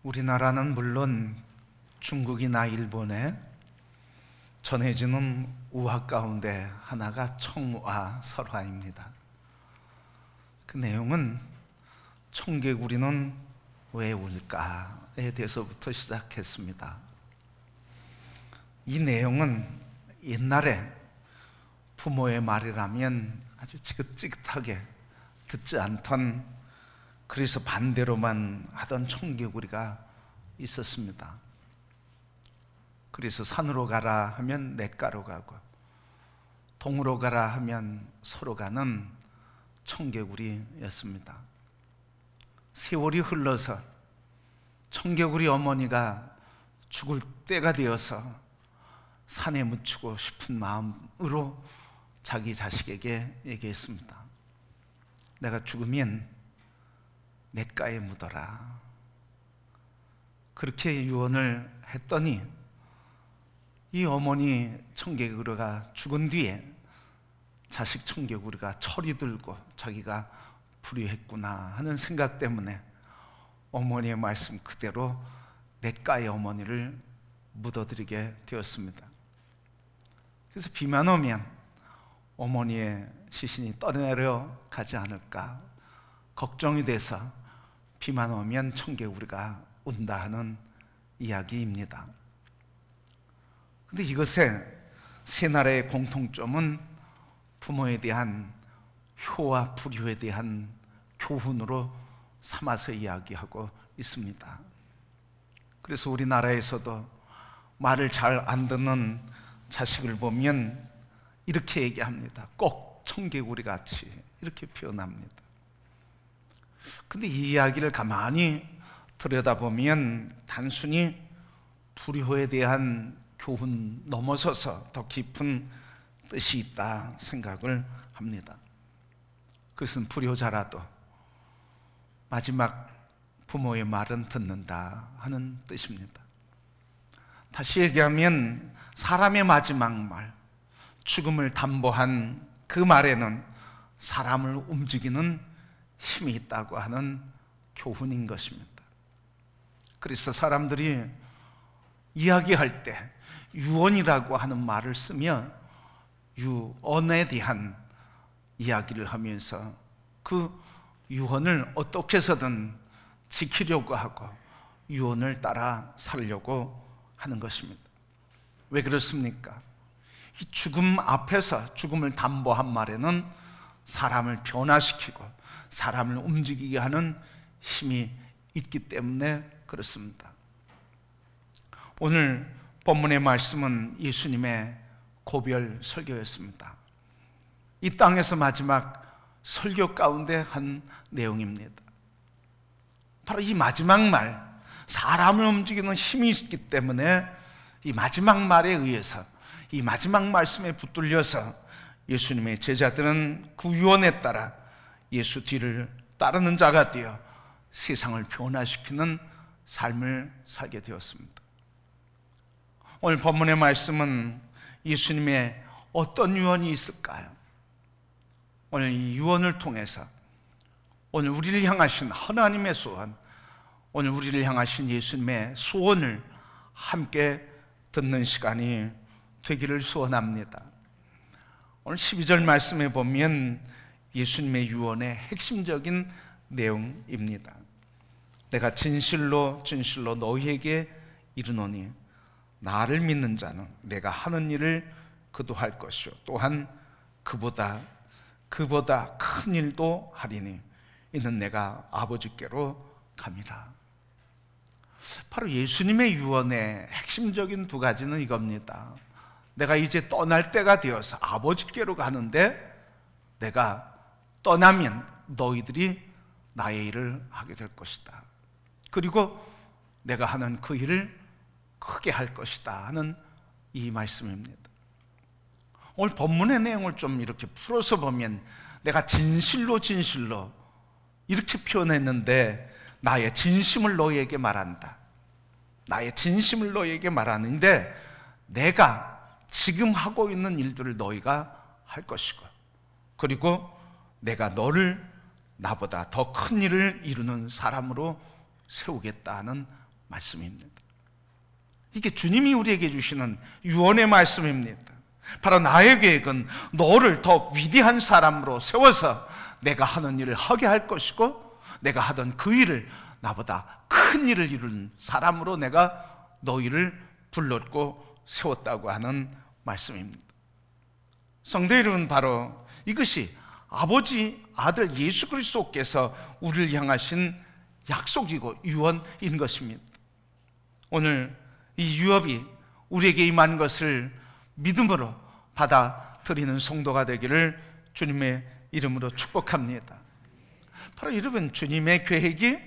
우리나라는 물론 중국이나 일본에 전해지는 우화 가운데 하나가 청우화 설화입니다. 그 내용은 청개구리는 왜 울까에 대해서부터 시작했습니다. 이 내용은 옛날에 부모의 말이라면 아주 지긋지긋하게 듣지 않던, 그래서 반대로만 하던 청개구리가 있었습니다. 그래서 산으로 가라 하면 냇가로 가고, 동으로 가라 하면 서로 가는 청개구리였습니다. 세월이 흘러서 청개구리 어머니가 죽을 때가 되어서 산에 묻히고 싶은 마음으로 자기 자식에게 얘기했습니다. 내가 죽으면 냇가에 묻어라. 그렇게 유언을 했더니 이 어머니 청개구리가 죽은 뒤에 자식 청개구리가 철이 들고 자기가 불의했구나 하는 생각 때문에 어머니의 말씀 그대로 냇가에 어머니를 묻어드리게 되었습니다. 그래서 비만 오면 어머니의 시신이 떠내려 가지 않을까 걱정이 돼서 비만 오면 청개구리가 운다 하는 이야기입니다. 그런데 이것의 세 나라의 공통점은 부모에 대한 효와 불효에 대한 교훈으로 삼아서 이야기하고 있습니다. 그래서 우리나라에서도 말을 잘 안 듣는 자식을 보면 이렇게 얘기합니다. 꼭 청개구리 같이, 이렇게 표현합니다. 근데 이 이야기를 가만히 들여다보면 단순히 불효에 대한 교훈 넘어서서 더 깊은 뜻이 있다 생각을 합니다. 그것은 불효자라도 마지막 부모의 말은 듣는다 하는 뜻입니다. 다시 얘기하면 사람의 마지막 말, 죽음을 담보한 그 말에는 사람을 움직이는 힘이 있다고 하는 교훈인 것입니다. 그래서 사람들이 이야기할 때 유언이라고 하는 말을 쓰며 유언에 대한 이야기를 하면서 그 유언을 어떻게 해서든 지키려고 하고 유언을 따라 살려고 하는 것입니다. 왜 그렇습니까? 이 죽음 앞에서 죽음을 담보한 말에는 사람을 변화시키고 사람을 움직이게 하는 힘이 있기 때문에 그렇습니다. 오늘 본문의 말씀은 예수님의 고별 설교였습니다. 이 땅에서 마지막 설교 가운데 한 내용입니다. 바로 이 마지막 말, 사람을 움직이는 힘이 있기 때문에 이 마지막 말에 의해서, 이 마지막 말씀에 붙들려서 예수님의 제자들은 그 유언에 따라 예수 뒤를 따르는 자가 되어 세상을 변화시키는 삶을 살게 되었습니다. 오늘 본문의 말씀은 예수님의 어떤 유언이 있을까요? 오늘 이 유언을 통해서 오늘 우리를 향하신 하나님의 소원, 오늘 우리를 향하신 예수님의 소원을 함께 듣는 시간이 되기를 소원합니다. 오늘 12절 말씀에 보면 예수님의 유언의 핵심적인 내용입니다. 내가 진실로 진실로 너희에게 이르노니 나를 믿는 자는 내가 하는 일을 그도 할 것이요 또한 그보다 큰 일도 하리니 이는 내가 아버지께로 감이라. 바로 예수님의 유언의 핵심적인 두 가지는 이겁니다. 내가 이제 떠날 때가 되어서 아버지께로 가는데 내가 떠나면 너희들이 나의 일을 하게 될 것이다. 그리고 내가 하는 그 일을 크게 할 것이다 하는 이 말씀입니다. 오늘 본문의 내용을 좀 이렇게 풀어서 보면 내가 진실로 이렇게 표현했는데 나의 진심을 너희에게 말한다. 나의 진심을 너희에게 말하는데 내가 지금 하고 있는 일들을 너희가 할 것이고, 그리고 내가 너를 나보다 더 큰 일을 이루는 사람으로 세우겠다는 말씀입니다. 이게 주님이 우리에게 주시는 유언의 말씀입니다. 바로 나의 계획은 너를 더 위대한 사람으로 세워서 내가 하는 일을 하게 할 것이고, 내가 하던 그 일을 나보다 큰 일을 이루는 사람으로 내가 너희를 불렀고 세웠다고 하는 말씀입니다. 성도 여러분, 바로 이것이 아버지, 아들 예수 그리스도께서 우리를 향하신 약속이고 유언인 것입니다. 오늘 이 유업이 우리에게 임한 것을 믿음으로 받아들이는 성도가 되기를 주님의 이름으로 축복합니다. 바로 여러분, 주님의 계획이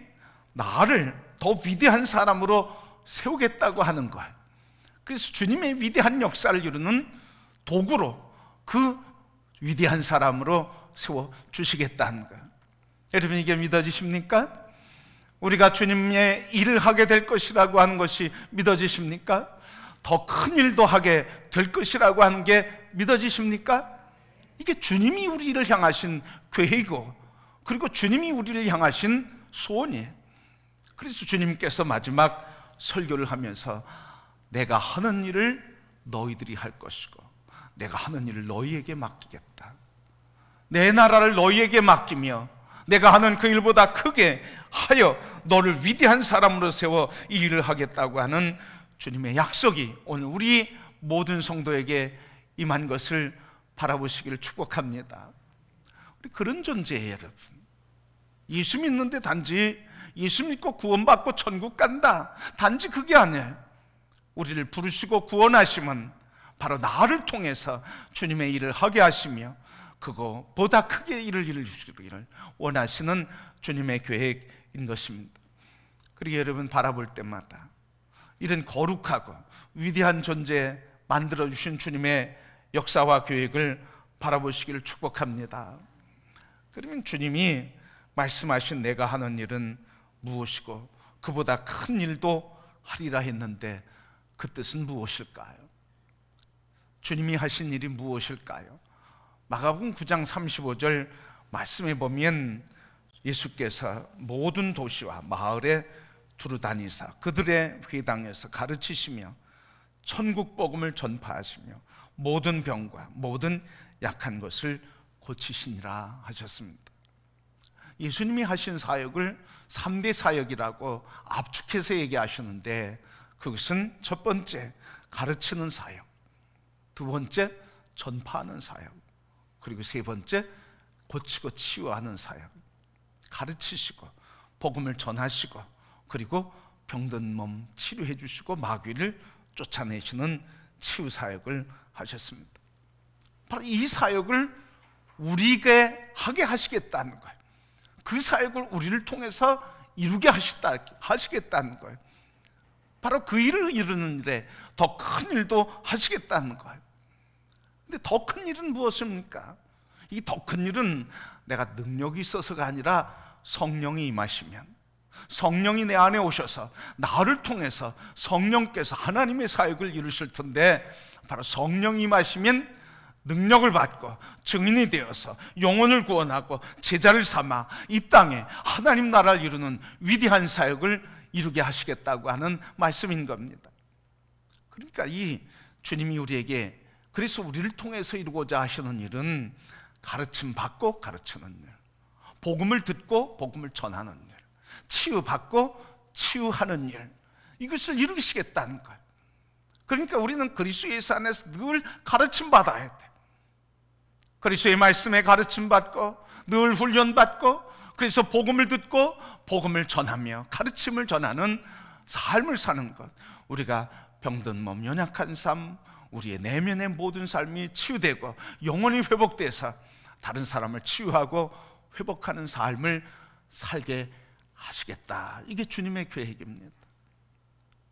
나를 더 위대한 사람으로 세우겠다고 하는 거예요. 그래서 주님의 위대한 역사를 이루는 도구로 그 위대한 사람으로 세워주시겠다는 거예요. 여러분, 이게 믿어지십니까? 우리가 주님의 일을 하게 될 것이라고 하는 것이 믿어지십니까? 더 큰 일도 하게 될 것이라고 하는 게 믿어지십니까? 이게 주님이 우리를 향하신 계획이고, 그리고 주님이 우리를 향하신 소원이에요. 그래서 주님께서 마지막 설교를 하면서 내가 하는 일을 너희들이 할 것이고 내가 하는 일을 너희에게 맡기겠다, 내 나라를 너희에게 맡기며 내가 하는 그 일보다 크게 하여 너를 위대한 사람으로 세워 이 일을 하겠다고 하는 주님의 약속이 오늘 우리 모든 성도에게 임한 것을 바라보시기를 축복합니다. 우리 그런 존재예요, 여러분. 예수 믿는데 단지 예수 믿고 구원받고 천국 간다, 단지 그게 아니에요. 우리를 부르시고 구원하심은 바로 나를 통해서 주님의 일을 하게 하시며 그거보다 크게 일을 이루시기를 원하시는 주님의 계획인 것입니다. 그리고 여러분, 바라볼 때마다 이런 거룩하고 위대한 존재 만들어주신 주님의 역사와 계획을 바라보시기를 축복합니다. 그러면 주님이 말씀하신 내가 하는 일은 무엇이고 그보다 큰 일도 하리라 했는데 그 뜻은 무엇일까요? 주님이 하신 일이 무엇일까요? 마가복음 9장 35절 말씀에 보면 예수께서 모든 도시와 마을에 두루다니사 그들의 회당에서 가르치시며 천국 복음을 전파하시며 모든 병과 모든 약한 것을 고치시니라 하셨습니다. 예수님이 하신 사역을 3대 사역이라고 압축해서 얘기하시는데, 그것은 첫 번째 가르치는 사역, 두 번째 전파하는 사역, 그리고 세 번째 고치고 치유하는 사역. 가르치시고 복음을 전하시고 그리고 병든 몸 치료해 주시고 마귀를 쫓아내시는 치유 사역을 하셨습니다. 바로 이 사역을 우리에게 하게 하시겠다는 거예요. 그 사역을 우리를 통해서 이루게 하시겠다는 거예요. 바로 그 일을 이루는 일에 더 큰 일도 하시겠다는 거예요. 근데 더 큰 일은 무엇입니까? 이 더 큰 일은 내가 능력이 있어서가 아니라 성령이 임하시면, 성령이 내 안에 오셔서 나를 통해서 성령께서 하나님의 사역을 이루실 텐데, 바로 성령이 임하시면 능력을 받고 증인이 되어서 영혼을 구원하고 제자를 삼아 이 땅에 하나님 나라를 이루는 위대한 사역을 이루게 하시겠다고 하는 말씀인 겁니다. 그러니까 이 주님이 우리에게, 그래서 우리를 통해서 이루고자 하시는 일은 가르침 받고 가르치는 일, 복음을 듣고 복음을 전하는 일, 치유받고 치유하는 일, 이것을 이루시겠다는 거예요. 그러니까 우리는 그리스도 예수 안에서 늘 가르침 받아야 돼. 그리스도의 말씀에 가르침 받고 늘 훈련 받고, 그래서 복음을 듣고 복음을 전하며 가르침을 전하는 삶을 사는 것. 우리가 병든 몸, 연약한 삶, 우리의 내면의 모든 삶이 치유되고 영혼이 회복돼서 다른 사람을 치유하고 회복하는 삶을 살게 하시겠다. 이게 주님의 계획입니다.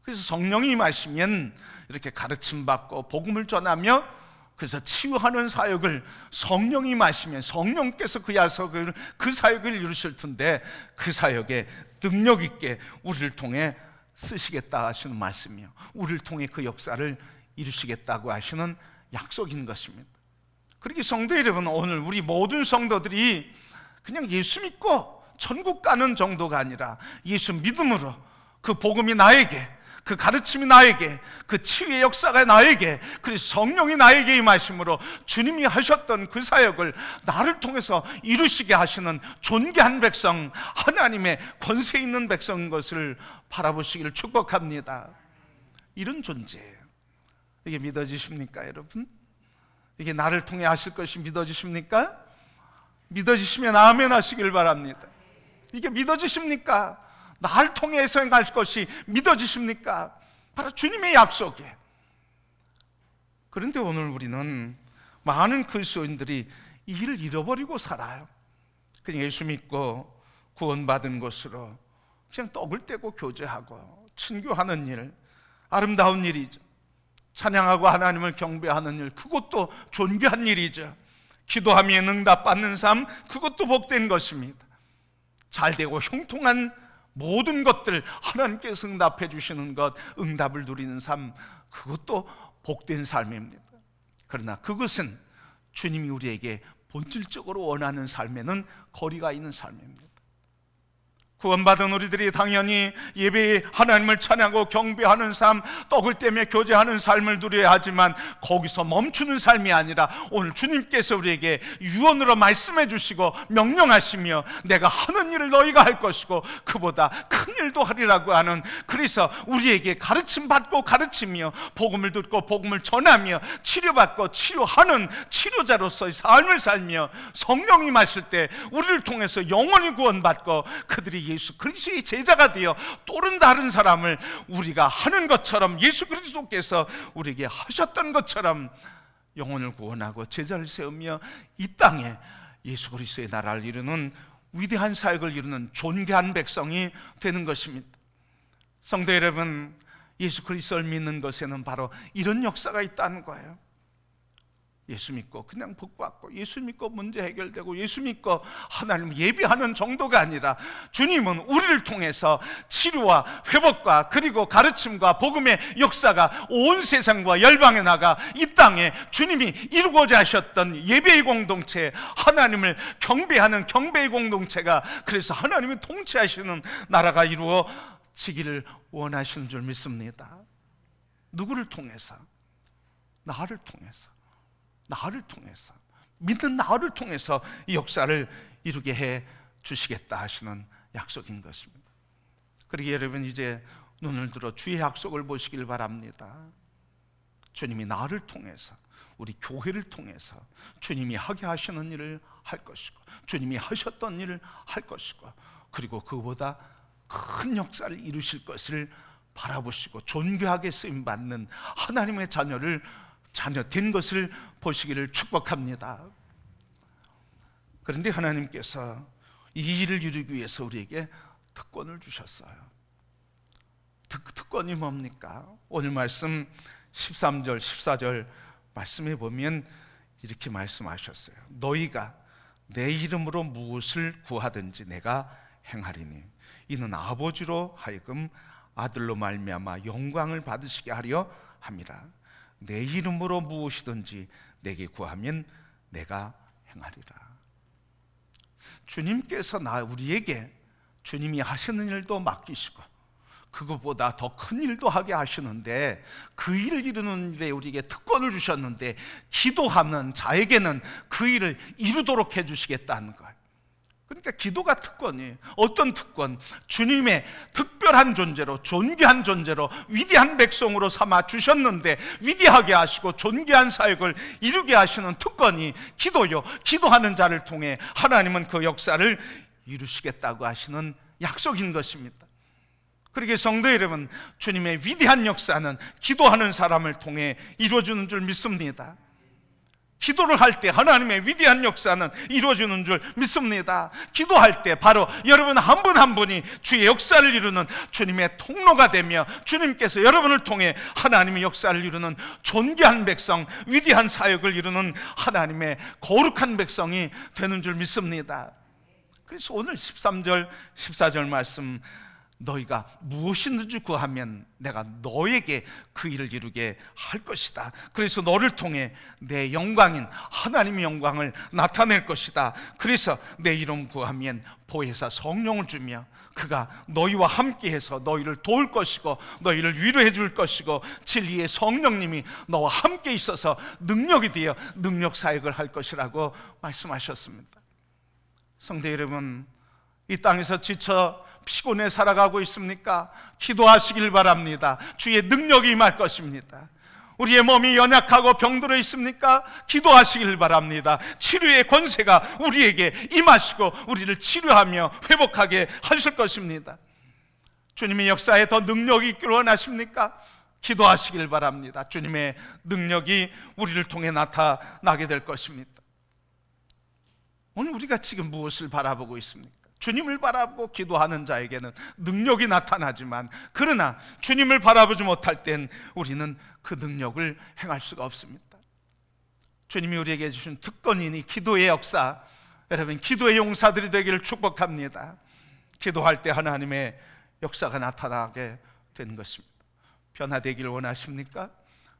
그래서 성령이 임하시면 이렇게 가르침 받고 복음을 전하며 그래서 치유하는 사역을 성령이 임하시면 성령께서 그 사역을 이루실 텐데, 그 사역에 능력 있게 우리를 통해 쓰시겠다 하시는 말씀이요, 우리를 통해 그 역사를 이루시겠다고 하시는 약속인 것입니다. 그렇게 성도 여러분, 오늘 우리 모든 성도들이 그냥 예수 믿고 천국 가는 정도가 아니라 예수 믿음으로 그 복음이 나에게, 그 가르침이 나에게, 그 치유의 역사가 나에게, 그리고 성령이 나에게 임하심으로 주님이 하셨던 그 사역을 나를 통해서 이루시게 하시는 존귀한 백성, 하나님의 권세 있는 백성인 것을 바라보시기를 축복합니다. 이런 존재예요. 이게 믿어지십니까, 여러분? 이게 나를 통해 하실 것이 믿어지십니까? 믿어지시면 아멘 하시길 바랍니다. 이게 믿어지십니까? 나를 통해서 행할 것이 믿어지십니까? 바로 주님의 약속이에요. 그런데 오늘 우리는 많은 그리스도인들이 이 일을 잃어버리고 살아요. 그냥 예수 믿고 구원받은 것으로 그냥 떡을 떼고 교제하고 친교하는 일, 아름다운 일이죠. 찬양하고 하나님을 경배하는 일, 그것도 존귀한 일이죠. 기도하며 응답받는 삶, 그것도 복된 것입니다. 잘되고 형통한 모든 것들 하나님께서 응답해 주시는 것, 응답을 누리는 삶, 그것도 복된 삶입니다. 그러나 그것은 주님이 우리에게 본질적으로 원하는 삶에는 거리가 있는 삶입니다. 구원받은 우리들이 당연히 예배에 하나님을 찬양하고 경배하는 삶, 떡을 떼며 교제하는 삶을 누려야 하지만 거기서 멈추는 삶이 아니라 오늘 주님께서 우리에게 유언으로 말씀해 주시고 명령하시며 내가 하는 일을 너희가 할 것이고 그보다 큰 일도 하리라고 하는, 그래서 우리에게 가르침 받고 가르치며 복음을 듣고 복음을 전하며 치료받고 치료하는 치료자로서의 삶을 살며 성령이 마실 때 우리를 통해서 영원히 구원받고 그들이 예수 그리스도의 제자가 되어 또는 다른 사람을 우리가 하는 것처럼 예수 그리스도께서 우리에게 하셨던 것처럼 영혼을 구원하고 제자를 세우며 이 땅에 예수 그리스도의 나라를 이루는 위대한 사역을 이루는 존귀한 백성이 되는 것입니다. 성도 여러분, 예수 그리스도를 믿는 것에는 바로 이런 역사가 있다는 거예요. 예수 믿고 그냥 복받고, 예수 믿고 문제 해결되고, 예수 믿고 하나님을 예배하는 정도가 아니라 주님은 우리를 통해서 치료와 회복과 그리고 가르침과 복음의 역사가 온 세상과 열방에 나가 이 땅에 주님이 이루고자 하셨던 예배의 공동체, 하나님을 경배하는 경배의 공동체가, 그래서 하나님이 통치하시는 나라가 이루어지기를 원하시는 줄 믿습니다. 누구를 통해서? 나를 통해서, 나를 통해서, 믿는 나를 통해서 이 역사를 이루게 해 주시겠다 하시는 약속인 것입니다. 그러기에 여러분, 이제 눈을 들어 주의 약속을 보시길 바랍니다. 주님이 나를 통해서, 우리 교회를 통해서 주님이 하게 하시는 일을 할 것이고, 주님이 하셨던 일을 할 것이고, 그리고 그보다 큰 역사를 이루실 것을 바라보시고 존귀하게 쓰임받는 하나님의 자녀 된 것을 보시기를 축복합니다. 그런데 하나님께서 이 일을 이루기 위해서 우리에게 특권을 주셨어요. 특권이 뭡니까? 오늘 말씀 13절, 14절 말씀에 보면 이렇게 말씀하셨어요. 너희가 내 이름으로 무엇을 구하든지 내가 행하리니 이는 아버지로 하여금 아들로 말미암아 영광을 받으시게 하려 함이라. 내 이름으로 무엇이든지 내게 구하면 내가 행하리라. 주님께서 우리에게 주님이 하시는 일도 맡기시고 그것보다 더 큰 일도 하게 하시는데, 그 일을 이루는 일에 우리에게 특권을 주셨는데 기도하는 자에게는 그 일을 이루도록 해주시겠다는 거예요. 그러니까 기도가 특권이에요. 어떤 특권? 주님의 특별한 존재로, 존귀한 존재로 위대한 백성으로 삼아 주셨는데 위대하게 하시고 존귀한 사역을 이루게 하시는 특권이 기도요. 기도하는 자를 통해 하나님은 그 역사를 이루시겠다고 하시는 약속인 것입니다. 그러기에 성도 여러분, 주님의 위대한 역사는 기도하는 사람을 통해 이루어지는 줄 믿습니다. 기도를 할 때 하나님의 위대한 역사는 이루어지는 줄 믿습니다. 기도할 때 바로 여러분 한 분 한 분이 주의 역사를 이루는 주님의 통로가 되며 주님께서 여러분을 통해 하나님의 역사를 이루는 존귀한 백성, 위대한 사역을 이루는 하나님의 거룩한 백성이 되는 줄 믿습니다. 그래서 오늘 13절, 14절 말씀, 너희가 무엇이든지 구하면 내가 너에게 그 일을 이루게 할 것이다. 그래서 너를 통해 내 영광인 하나님의 영광을 나타낼 것이다. 그래서 내 이름 구하면 보혜사 성령을 주며 그가 너희와 함께해서 너희를 도울 것이고 너희를 위로해 줄 것이고 진리의 성령님이 너와 함께 있어서 능력이 되어 능력 사역을 할 것이라고 말씀하셨습니다. 성도 여러분, 이 땅에서 지쳐 피곤해 살아가고 있습니까? 기도하시길 바랍니다. 주의 능력이 임할 것입니다. 우리의 몸이 연약하고 병들어 있습니까? 기도하시길 바랍니다. 치료의 권세가 우리에게 임하시고 우리를 치료하며 회복하게 하실 것입니다. 주님의 역사에 더 능력이 있기를 원하십니까? 기도하시길 바랍니다. 주님의 능력이 우리를 통해 나타나게 될 것입니다. 오늘 우리가 지금 무엇을 바라보고 있습니까? 주님을 바라보고 기도하는 자에게는 능력이 나타나지만 그러나 주님을 바라보지 못할 땐 우리는 그 능력을 행할 수가 없습니다. 주님이 우리에게 주신 특권이니 기도의 역사, 여러분 기도의 용사들이 되기를 축복합니다. 기도할 때 하나님의 역사가 나타나게 되는 것입니다. 변화되기를 원하십니까?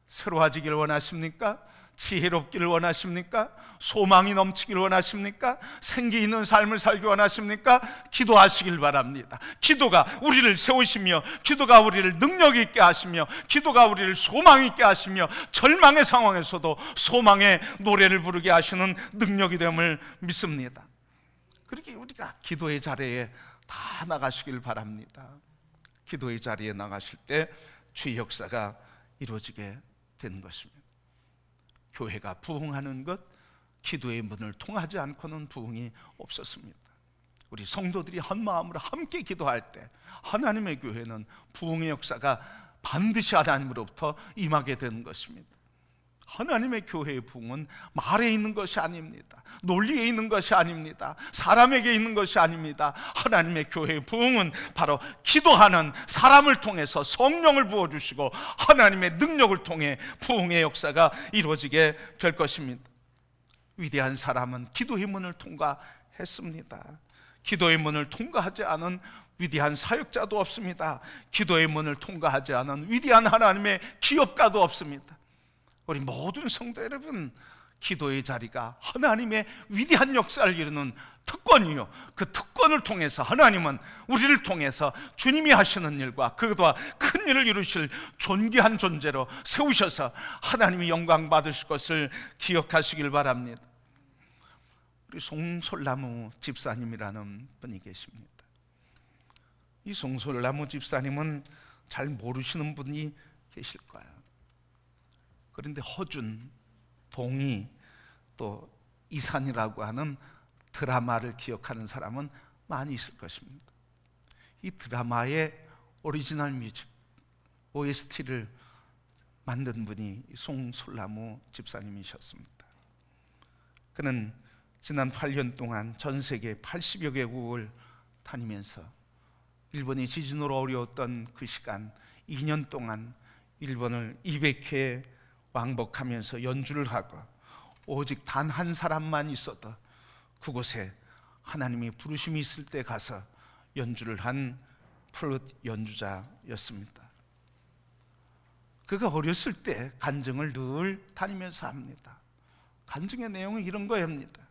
새로워지기를 원하십니까? 지혜롭기를 원하십니까? 소망이 넘치기를 원하십니까? 생기 있는 삶을 살기 원하십니까? 기도하시길 바랍니다. 기도가 우리를 세우시며 기도가 우리를 능력 있게 하시며 기도가 우리를 소망 있게 하시며 절망의 상황에서도 소망의 노래를 부르게 하시는 능력이 됨을 믿습니다. 그렇게 우리가 기도의 자리에 다 나가시길 바랍니다. 기도의 자리에 나가실 때 주의 역사가 이루어지게 되는 것입니다. 교회가 부흥하는 것, 기도의 문을 통하지 않고는 부흥이 없었습니다. 우리 성도들이 한 마음으로 함께 기도할 때 하나님의 교회는 부흥의 역사가 반드시 하나님으로부터 임하게 되는 것입니다. 하나님의 교회의 부흥은 말에 있는 것이 아닙니다. 논리에 있는 것이 아닙니다. 사람에게 있는 것이 아닙니다. 하나님의 교회의 부흥은 바로 기도하는 사람을 통해서 성령을 부어주시고 하나님의 능력을 통해 부흥의 역사가 이루어지게 될 것입니다. 위대한 사람은 기도의 문을 통과했습니다. 기도의 문을 통과하지 않은 위대한 사역자도 없습니다. 기도의 문을 통과하지 않은 위대한 하나님의 기업가도 없습니다. 우리 모든 성도 여러분, 기도의 자리가 하나님의 위대한 역사를 이루는 특권이요, 그 특권을 통해서 하나님은 우리를 통해서 주님이 하시는 일과 그보다 큰 일을 이루실 존귀한 존재로 세우셔서 하나님이 영광 받으실 것을 기억하시길 바랍니다. 우리 송솔나무 집사님이라는 분이 계십니다. 이 송솔나무 집사님은 잘 모르시는 분이 계실 거예요. 그런데 허준, 동이, 또 이산이라고 하는 드라마를 기억하는 사람은 많이 있을 것입니다. 이 드라마의 오리지널 뮤직, OST를 만든 분이 송솔나무 집사님이셨습니다. 그는 지난 8년 동안 전 세계 80여 개국을 다니면서 일본이 지진으로 어려웠던 그 시간 2년 동안 일본을 200회 왕복하면서 연주를 하고 오직 단 한 사람만 있어도 그곳에 하나님의 부르심이 있을 때 가서 연주를 한 플룻 연주자였습니다. 그가 어렸을 때 간증을 늘 다니면서 합니다. 간증의 내용은 이런 거입니다.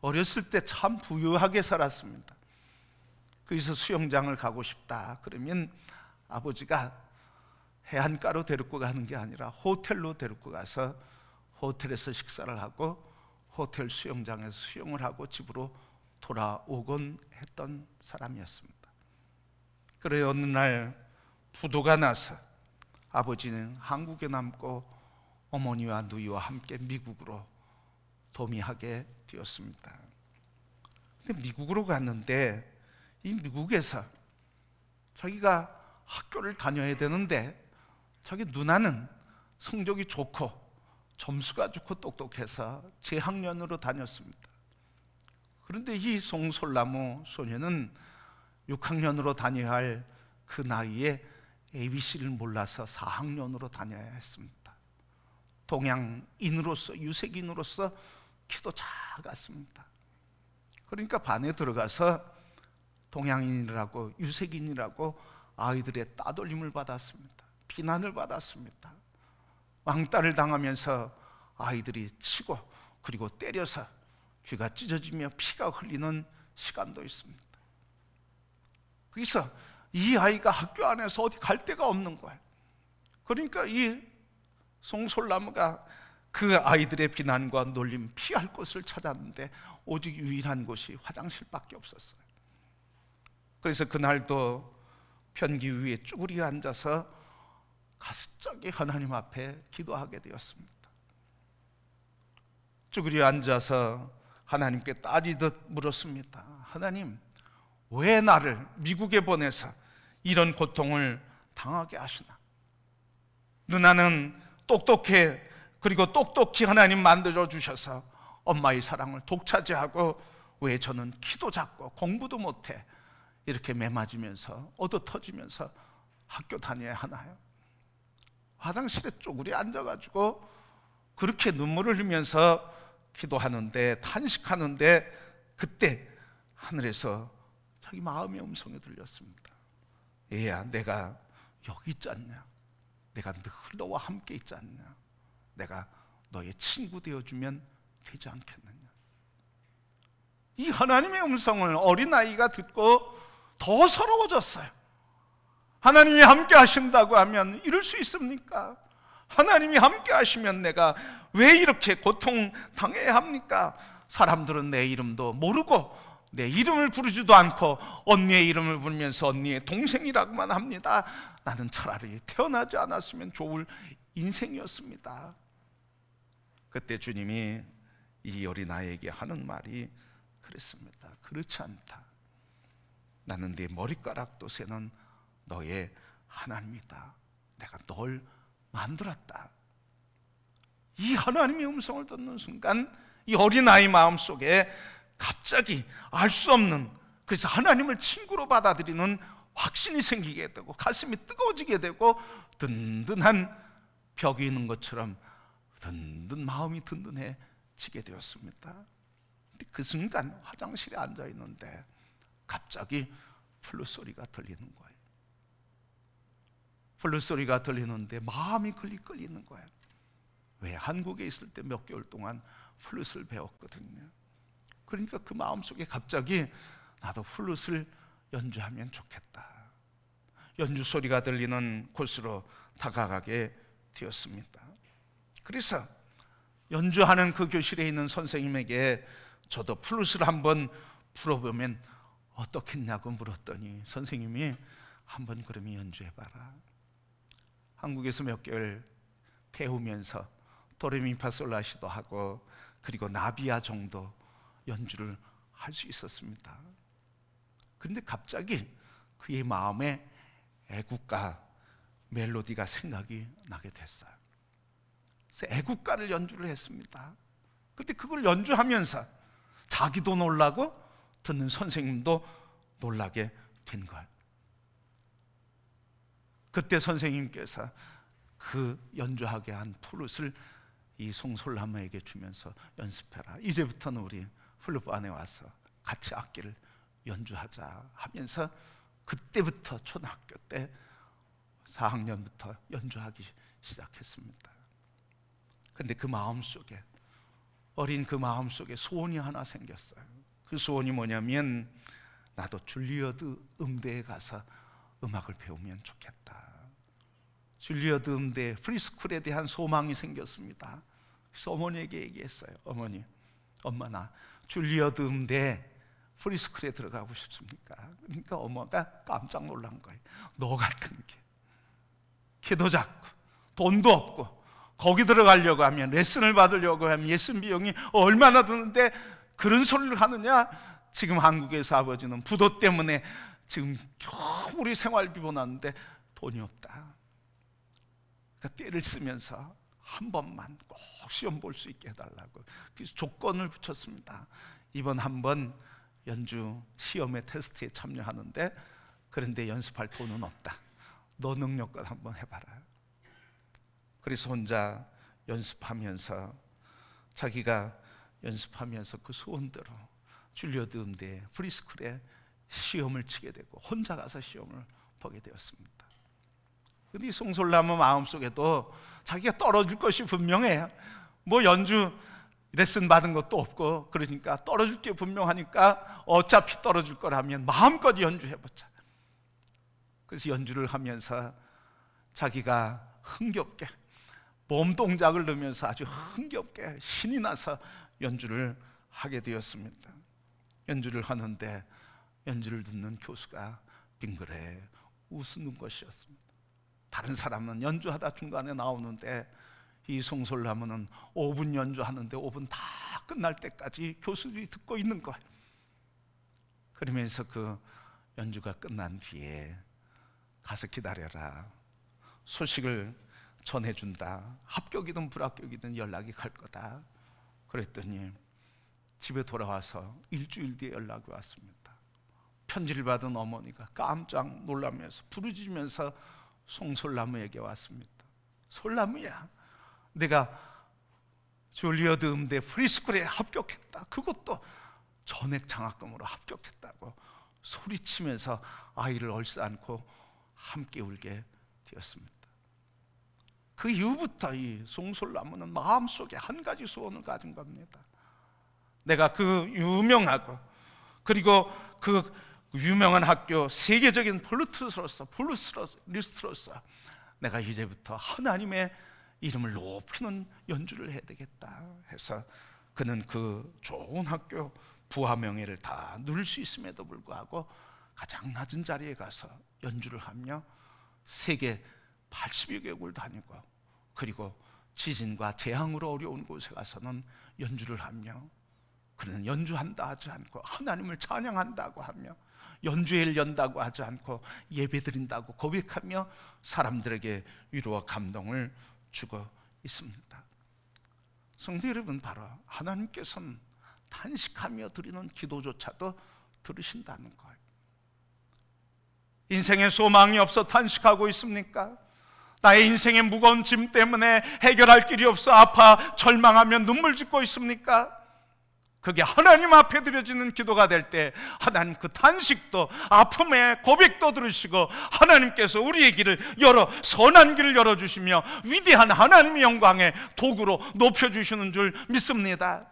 어렸을 때 참 부유하게 살았습니다. 거기서 수영장을 가고 싶다 그러면 아버지가 해안가로 데리고 가는 게 아니라 호텔로 데리고 가서 호텔에서 식사를 하고 호텔 수영장에서 수영을 하고 집으로 돌아오곤 했던 사람이었습니다. 그래 어느 날 부도가 나서 아버지는 한국에 남고 어머니와 누이와 함께 미국으로 도미하게 되었습니다. 근데 미국으로 갔는데 이 미국에서 자기가 학교를 다녀야 되는데 자기 누나는 성적이 좋고 점수가 좋고 똑똑해서 재학년으로 다녔습니다. 그런데 이 송솔나무 소녀는 6학년으로 다녀야 할 그 나이에 ABC를 몰라서 4학년으로 다녀야 했습니다. 동양인으로서, 유색인으로서 키도 작았습니다. 그러니까 반에 들어가서 동양인이라고 유색인이라고 아이들의 따돌림을 받았습니다. 비난을 받았습니다. 왕따를 당하면서 아이들이 치고 그리고 때려서 귀가 찢어지며 피가 흘리는 시간도 있습니다. 그래서 이 아이가 학교 안에서 어디 갈 데가 없는 거예요. 그러니까 이 송솔나무가 그 아이들의 비난과 놀림 피할 곳을 찾았는데 오직 유일한 곳이 화장실밖에 없었어요. 그래서 그날도 변기 위에 쭈그리고 앉아서 가슴짝이 하나님 앞에 기도하게 되었습니다. 쭈그리고 앉아서 하나님께 따지듯 물었습니다. 하나님, 왜 나를 미국에 보내서 이런 고통을 당하게 하시나? 누나는 똑똑해, 그리고 똑똑히 하나님 만들어 주셔서 엄마의 사랑을 독차지하고 왜 저는 키도 작고 공부도 못해 이렇게 매맞으면서 얻어 터지면서 학교 다녀야 하나요? 화장실에 쪼그리 앉아가지고 그렇게 눈물을 흘리면서 기도하는데, 탄식하는데, 그때 하늘에서 자기 마음의 음성이 들렸습니다. 얘야, 내가 여기 있지 않냐? 내가 늘 너와 함께 있지 않냐? 내가 너의 친구 되어주면 되지 않겠느냐? 이 하나님의 음성을 어린아이가 듣고 더 서러워졌어요. 하나님이 함께 하신다고 하면 이럴 수 있습니까? 하나님이 함께 하시면 내가 왜 이렇게 고통 당해야 합니까? 사람들은 내 이름도 모르고 내 이름을 부르지도 않고 언니의 이름을 부르면서 언니의 동생이라고만 합니다. 나는 차라리 태어나지 않았으면 좋을 인생이었습니다. 그때 주님이 이 어린아이에게 하는 말이 그랬습니다. 그렇지 않다. 나는 네 머리카락도 세는 너의 하나님이다. 내가 널 만들었다. 이 하나님의 음성을 듣는 순간 이 어린아이 마음속에 갑자기 알 수 없는, 그래서 하나님을 친구로 받아들이는 확신이 생기게 되고 가슴이 뜨거워지게 되고 든든한 벽이 있는 것처럼 마음이 든든해지게 되었습니다. 근데 그 순간 화장실에 앉아 있는데 갑자기 플룻 소리가 들리는 거예요. 플룻 소리가 들리는데 마음이 끌리는 거예요. 왜? 한국에 있을 때 몇 개월 동안 플룻을 배웠거든요. 그러니까 그 마음속에 갑자기 나도 플룻을 연주하면 좋겠다. 연주 소리가 들리는 곳으로 다가가게 되었습니다. 그래서 연주하는 그 교실에 있는 선생님에게 저도 플룻을 한번 불어보면 어떻겠냐고 물었더니 선생님이 한번 그러면 연주해봐라. 한국에서 몇 개월 배우면서 도레미파솔라시도 하고 그리고 나비야 정도 연주를 할 수 있었습니다. 그런데 갑자기 그의 마음에 애국가 멜로디가 생각이 나게 됐어요. 그래서 애국가를 연주를 했습니다. 그런데 그걸 연주하면서 자기도 놀라고 듣는 선생님도 놀라게 된 거예요. 그때 선생님께서 그 연주하게 한 플룻을 이 송솔나무에게 주면서 연습해라. 이제부터는 우리 플룻반에 와서 같이 악기를 연주하자 하면서 그때부터 초등학교 때 4학년부터 연주하기 시작했습니다. 그런데 그 마음속에, 어린 그 마음속에 소원이 하나 생겼어요. 그 소원이 뭐냐면 나도 줄리어드 음대에 가서 음악을 배우면 좋겠다. 줄리어드 음대 프리스쿨에 대한 소망이 생겼습니다. 그래서 어머니에게 얘기했어요. 어머니, 엄마 나 줄리어드 음대 프리스쿨에 들어가고 싶습니까? 그러니까 엄마가 깜짝 놀란 거예요. 너 같은 게 키도 작고 돈도 없고 거기 들어가려고 하면, 레슨을 받으려고 하면 레슨 비용이 얼마나 드는데 그런 소리를 하느냐? 지금 한국에서 아버지는 부도 때문에 지금 겨우 우리 생활비 보놨는데 돈이 없다. 그러니까 때를 쓰면서 한 번만 꼭 시험 볼 수 있게 해달라고 그래서 조건을 붙였습니다. 이번 한번 연주 시험에 테스트에 참여하는데 그런데 연습할 돈은 없다. 너 능력껏 한번 해봐라. 그래서 혼자 연습하면서 자기가 연습하면서 그 소원대로 줄리어드 음대 프리스쿨에 시험을 치게 되고 혼자 가서 시험을 보게 되었습니다. 근데 이 송솔라무 마음속에도 자기가 떨어질 것이 분명해요. 뭐 연주 레슨 받은 것도 없고, 그러니까 떨어질 게 분명하니까 어차피 떨어질 거라면 마음껏 연주해보자. 그래서 연주를 하면서 자기가 흥겹게 몸 동작을 넣으면서 아주 흥겹게 신이 나서 연주를 하게 되었습니다. 연주를 하는데 연주를 듣는 교수가 빙그레 웃는 것이었습니다. 다른 사람은 연주하다 중간에 나오는데 이 송솔나무는 5분 연주하는데 5분 다 끝날 때까지 교수들이 듣고 있는 거예요. 그러면서 그 연주가 끝난 뒤에 가서 기다려라, 소식을 전해준다, 합격이든 불합격이든 연락이 갈 거다. 그랬더니 집에 돌아와서 일주일 뒤에 연락이 왔습니다. 편지를 받은 어머니가 깜짝 놀라면서 부르짖으면서 송솔나무에게 왔습니다. 솔나무야, 내가 줄리어드 음대 프리스쿨에 합격했다. 그것도 전액 장학금으로 합격했다고 소리치면서 아이를 얼싸안고 함께 울게 되었습니다. 그 이후부터 이 송솔나무는 마음속에 한 가지 소원을 가진 겁니다. 내가 그 유명하고 그리고 그 유명한 학교 세계적인 플루트리스트로서 내가 이제부터 하나님의 이름을 높이는 연주를 해야 되겠다 해서 그는 그 좋은 학교 부하 명예를 다 누릴 수 있음에도 불구하고 가장 낮은 자리에 가서 연주를 하며 세계 80여 개국을 다니고, 그리고 지진과 재앙으로 어려운 곳에 가서는 연주를 하며, 그는 연주한다 하지 않고 하나님을 찬양한다고 하며 연주회를 연다고 하지 않고 예배드린다고 고백하며 사람들에게 위로와 감동을 주고 있습니다. 성도 여러분, 바로 하나님께서는 단식하며 드리는 기도조차도 들으신다는 거예요. 인생에 소망이 없어 단식하고 있습니까? 나의 인생의 무거운 짐 때문에 해결할 길이 없어 아파 절망하며 눈물 짓고 있습니까? 그게 하나님 앞에 드려지는 기도가 될 때 하나님 그 단식도, 아픔의 고백도 들으시고 하나님께서 우리의 길을 열어 선한 길을 열어주시며 위대한 하나님의 영광의 도구로 높여주시는 줄 믿습니다.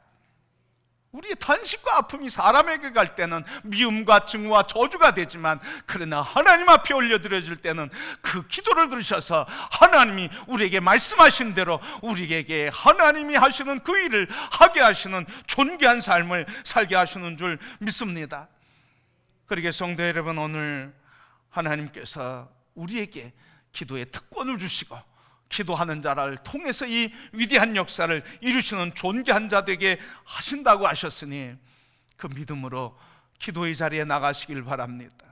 우리의 단식과 아픔이 사람에게 갈 때는 미움과 증오와 저주가 되지만, 그러나 하나님 앞에 올려드려질 때는 그 기도를 들으셔서 하나님이 우리에게 말씀하신 대로 우리에게 하나님이 하시는 그 일을 하게 하시는 존귀한 삶을 살게 하시는 줄 믿습니다. 그러게 성도 여러분, 오늘 하나님께서 우리에게 기도의 특권을 주시고 기도하는 자를 통해서 이 위대한 역사를 이루시는 존귀한 자 되게 하신다고 하셨으니 그 믿음으로 기도의 자리에 나가시길 바랍니다.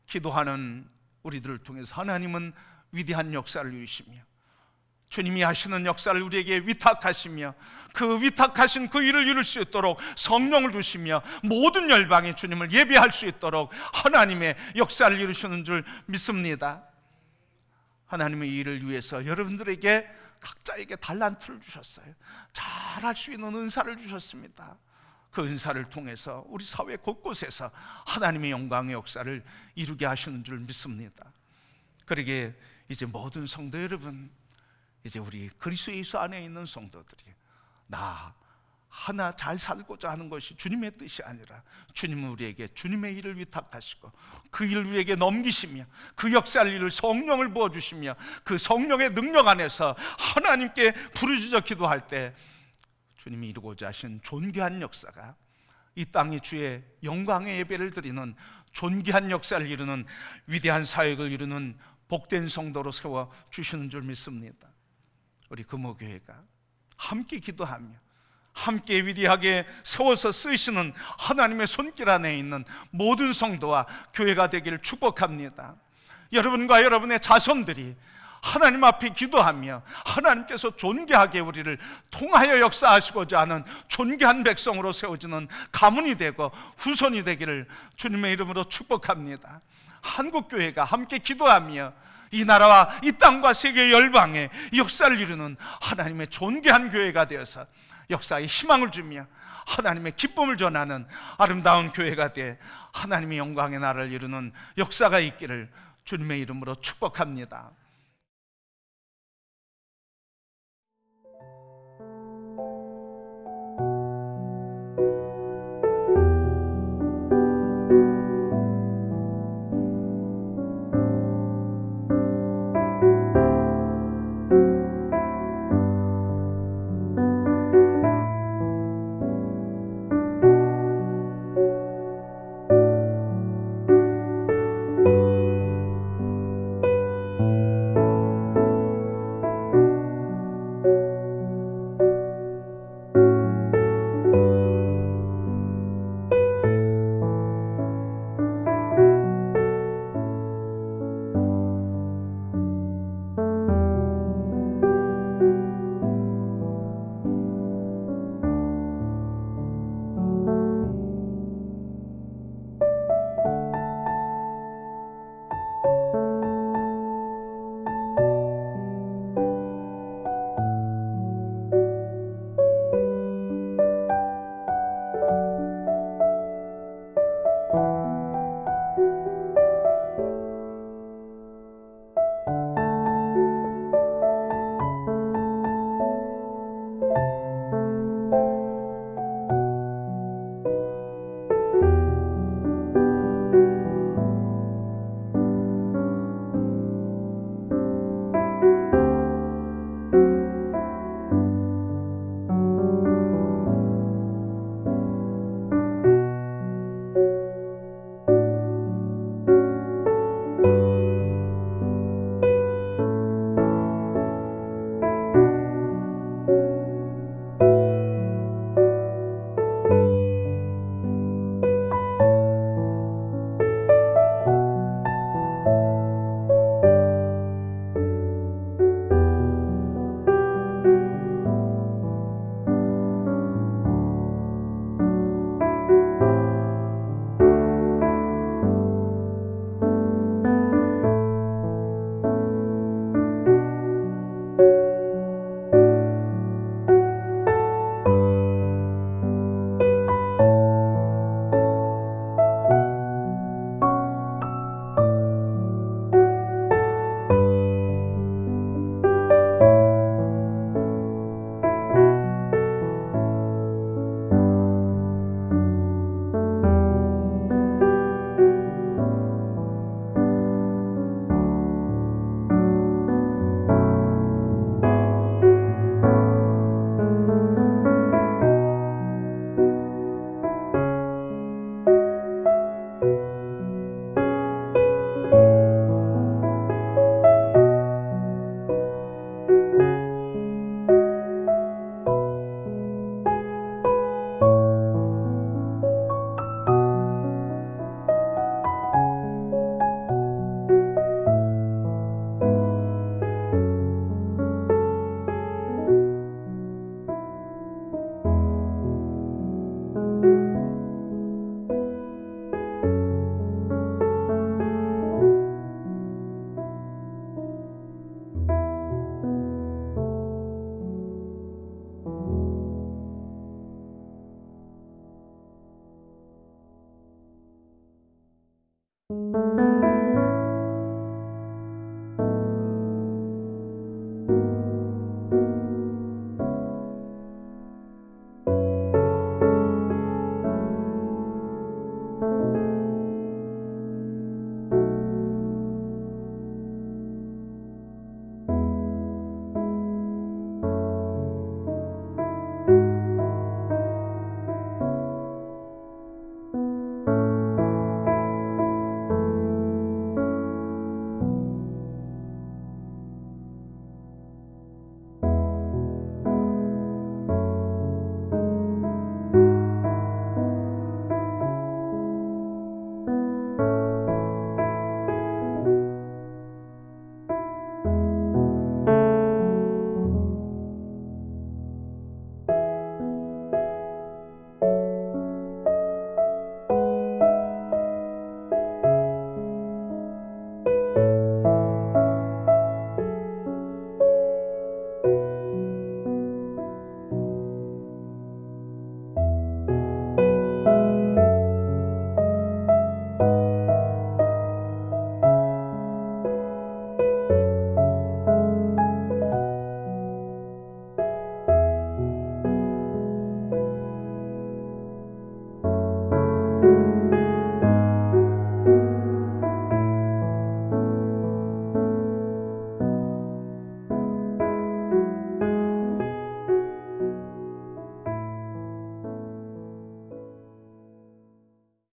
기도하는 우리들을 통해서 하나님은 위대한 역사를 이루시며 주님이 하시는 역사를 우리에게 위탁하시며 그 위탁하신 그 일을 이룰 수 있도록 성령을 주시며 모든 열방이 주님을 예배할 수 있도록 하나님의 역사를 이루시는 줄 믿습니다. 하나님의 이 일을 위해서 여러분들에게 각자에게 달란트를 주셨어요. 잘할 수 있는 은사를 주셨습니다. 그 은사를 통해서 우리 사회 곳곳에서 하나님의 영광의 역사를 이루게 하시는 줄 믿습니다. 그러기에 이제 모든 성도 여러분, 이제 우리 그리스도 예수 안에 있는 성도들이 나 하나 잘 살고자 하는 것이 주님의 뜻이 아니라 주님은 우리에게 주님의 일을 위탁하시고 그 일을 우리에게 넘기시며 그 역사를 이룰 성령을 부어주시며 그 성령의 능력 안에서 하나님께 부르짖어 기도할 때 주님이 이루고자 하신 존귀한 역사가 이 땅에 주의 영광의 예배를 드리는 존귀한 역사를 이루는 위대한 사역을 이루는 복된 성도로 세워주시는 줄 믿습니다. 우리 금호교회가 함께 기도하며 함께 위대하게 세워서 쓰시는 하나님의 손길 안에 있는 모든 성도와 교회가 되기를 축복합니다. 여러분과 여러분의 자손들이 하나님 앞에 기도하며 하나님께서 존귀하게 우리를 통하여 역사하시고자 하는 존귀한 백성으로 세워지는 가문이 되고 후손이 되기를 주님의 이름으로 축복합니다. 한국교회가 함께 기도하며 이 나라와 이 땅과 세계 열방의 역사를 이루는 하나님의 존귀한 교회가 되어서 역사에 희망을 주며 하나님의 기쁨을 전하는 아름다운 교회가 돼 하나님의 영광의 나라를 이루는 역사가 있기를 주님의 이름으로 축복합니다.